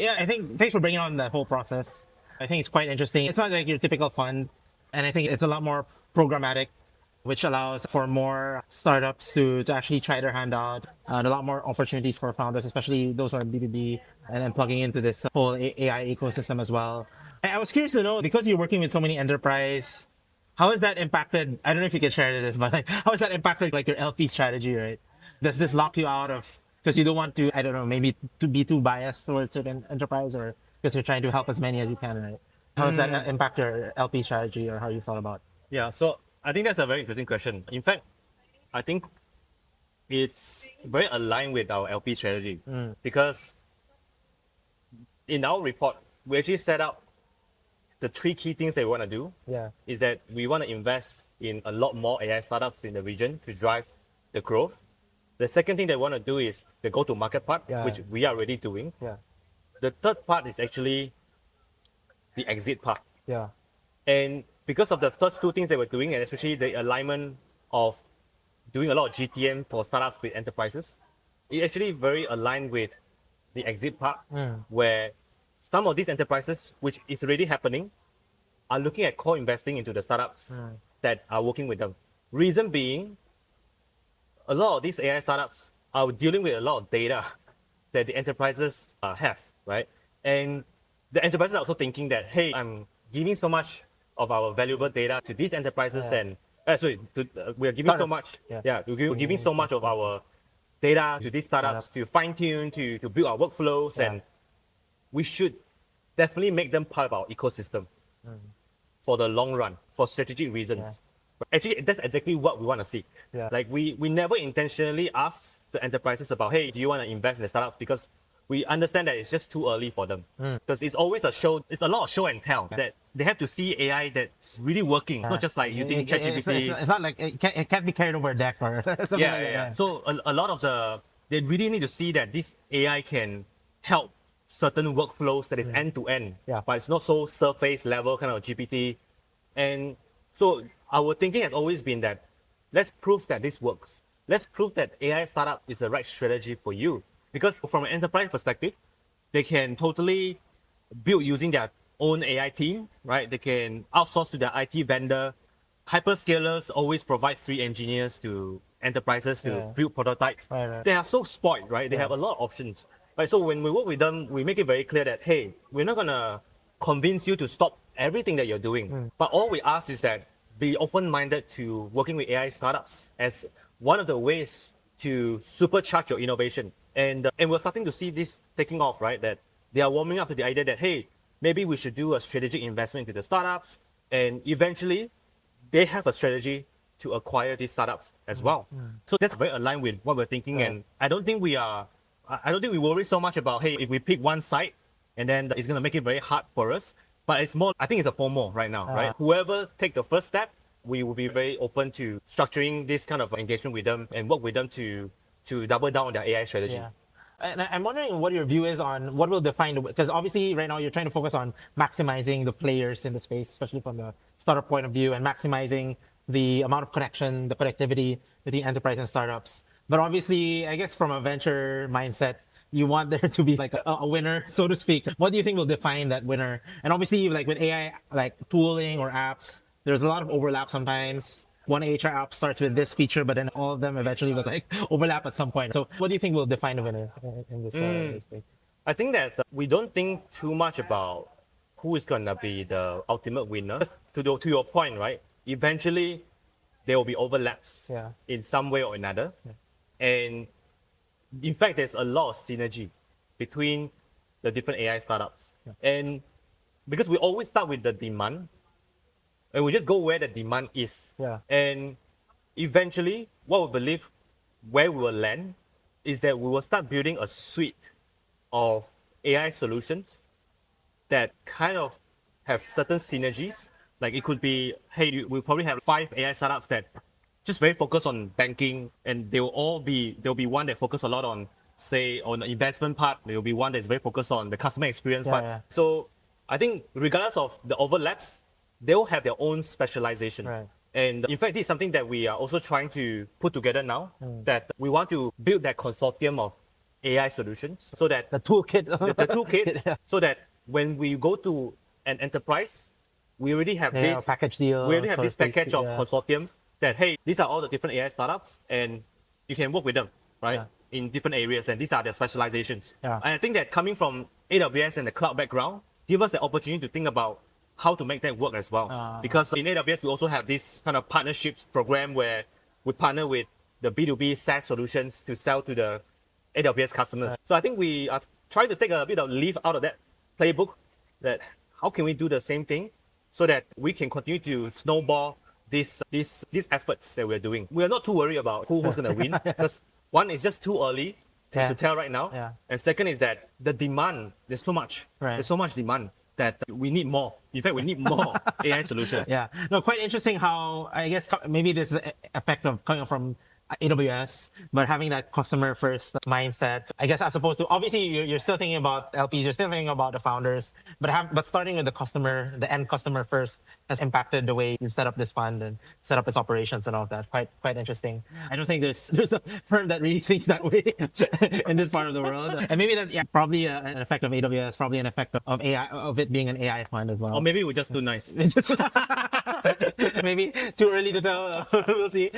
Yeah, I think thanks for bringing on that whole process. I think it's quite interesting. It's not like your typical fund, and I think it's a lot more programmatic, which allows for more startups to actually try their hand out, and a lot more opportunities for founders, especially those who are B2B and plugging into this whole AI ecosystem as well. I was curious to know, because you're working with so many enterprise, how has that impacted, I don't know if you can share this, but like, how has that impacted like your LP strategy, right? Does this lock you out of, because you don't want to, I don't know, maybe to be too biased towards certain enterprise, or because you're trying to help as many as you can, right? How does that impact your LP strategy, or how you thought about? Yeah, so I think that's a very interesting question. In fact, I think it's very aligned with our LP strategy because in our report, we actually set out the three key things that we want to do. Yeah. Is that we want to invest in a lot more AI startups in the region to drive the growth. The second thing that we want to do is the go-to-market part, which we are already doing. Yeah. The third part is actually the exit part. Yeah. And because of the first two things that we're doing, and especially the alignment of doing a lot of GTM for startups with enterprises, it actually very aligned with the exit part, where some of these enterprises, which is already happening, are looking at co-investing into the startups that are working with them. Reason being, a lot of these AI startups are dealing with a lot of data that the enterprises have, right? And the enterprises are also thinking that, hey, I'm giving so much of our valuable data to these enterprises, and we're giving Startups. so much. Yeah. We're giving so much of our data to these startups to fine tune, to build our workflows, and we should definitely make them part of our ecosystem for the long run, for strategic reasons. But actually, that's exactly what we want to see. Yeah. Like we never intentionally ask the enterprises about, hey, do you want to invest in the startups? Because we understand that it's just too early for them. Because it's always it's a lot of show and tell that they have to see AI that's really working, not just like using ChatGPT. It's not like it can't be carried over a deck or something like that. So a lot of they really need to see that this AI can help certain workflows that is end to end, but it's not so surface level kind of GPT. And so our thinking has always been that let's prove that this works. Let's prove that AI startup is the right strategy for you. Because from an enterprise perspective, they can totally build using their own AI team, right? They can outsource to their IT vendor. Hyperscalers always provide free engineers to enterprises to build prototypes. Right. They are so spoiled, right? They have a lot of options. Right? So when we work with them, we make it very clear that, hey, we're not going to convince you to stop everything that you're doing. But all we ask is that be open-minded to working with AI startups as one of the ways to supercharge your innovation. And we're starting to see this taking off, right? That they are warming up to the idea that, hey, maybe we should do a strategic investment into the startups. And eventually, they have a strategy to acquire these startups as well. So that's very aligned with what we're thinking. And I don't think we worry so much about, hey, if we pick one side, and then it's going to make it very hard for us. But it's more, I think it's a FOMO right now, right? Whoever take the first step, we will be very open to structuring this kind of engagement with them and work with them to double down on their AI strategy. Yeah. And I'm wondering what your view is on what will define, because obviously right now you're trying to focus on maximizing the players in the space, especially from the startup point of view, and maximizing the amount of connection, the connectivity with the enterprise and startups. But obviously, I guess from a venture mindset, you want there to be like a winner, so to speak. What do you think will define that winner? And obviously, like with AI, like tooling or apps, there's a lot of overlap sometimes. One HR app starts with this feature, but then all of them eventually will like overlap at some point. So what do you think will define a winner in this space? I think that we don't think too much about who is going to be the ultimate winner. To your point, right? Eventually, there will be overlaps in some way or another. And in fact, there's a lot of synergy between the different AI startups. And because we always start with the demand, and we just go where the demand is. And eventually, what we believe where we will land is that we will start building a suite of AI solutions that kind of have certain synergies. Like it could be, hey, we probably have 5 AI startups that just very focused on banking, and there'll be one that focus a lot on, say, on the investment part. There'll be one that's very focused on the customer experience part. So I think regardless of the overlaps, they'll have their own specializations. And in fact, this is something that we are also trying to put together now, that we want to build that consortium of AI solutions so that The toolkit. the toolkit, Yeah. so that when we go to an enterprise, we already have Yeah, this package deal. We already have this package of Yeah. consortium that, hey, these are all the different AI startups and you can work with them, right? Yeah. In different areas, and these are their specializations. Yeah. And I think that coming from AWS and the cloud background, give us the opportunity to think about how to make that work as well. Because in AWS, we also have this kind of partnerships program where we partner with the B2B SaaS solutions to sell to the AWS customers. So I think we are trying to take a bit of leaf out of that playbook, that how can we do the same thing so that we can continue to snowball these efforts that we're doing. We are not too worried about who's going to win, because one is just too early to tell right now. Yeah. And second is that the demand, there's so much. Right. There's so much demand that we need more. In fact, we need more AI solutions. Yeah. No, quite interesting how, I guess maybe this is an effect of coming from AWS, but having that customer first mindset, I guess, as opposed to, obviously you're still thinking about LPs, you're still thinking about the founders, but starting with the customer, the end customer first, has impacted the way you set up this fund and set up its operations and all of that. Quite interesting. I don't think there's a firm that really thinks that way in this part of the world. And maybe that's probably an effect of AWS, probably an effect of AI, of it being an AI fund as well. Or maybe we're just too nice. Maybe too early to tell. We'll see.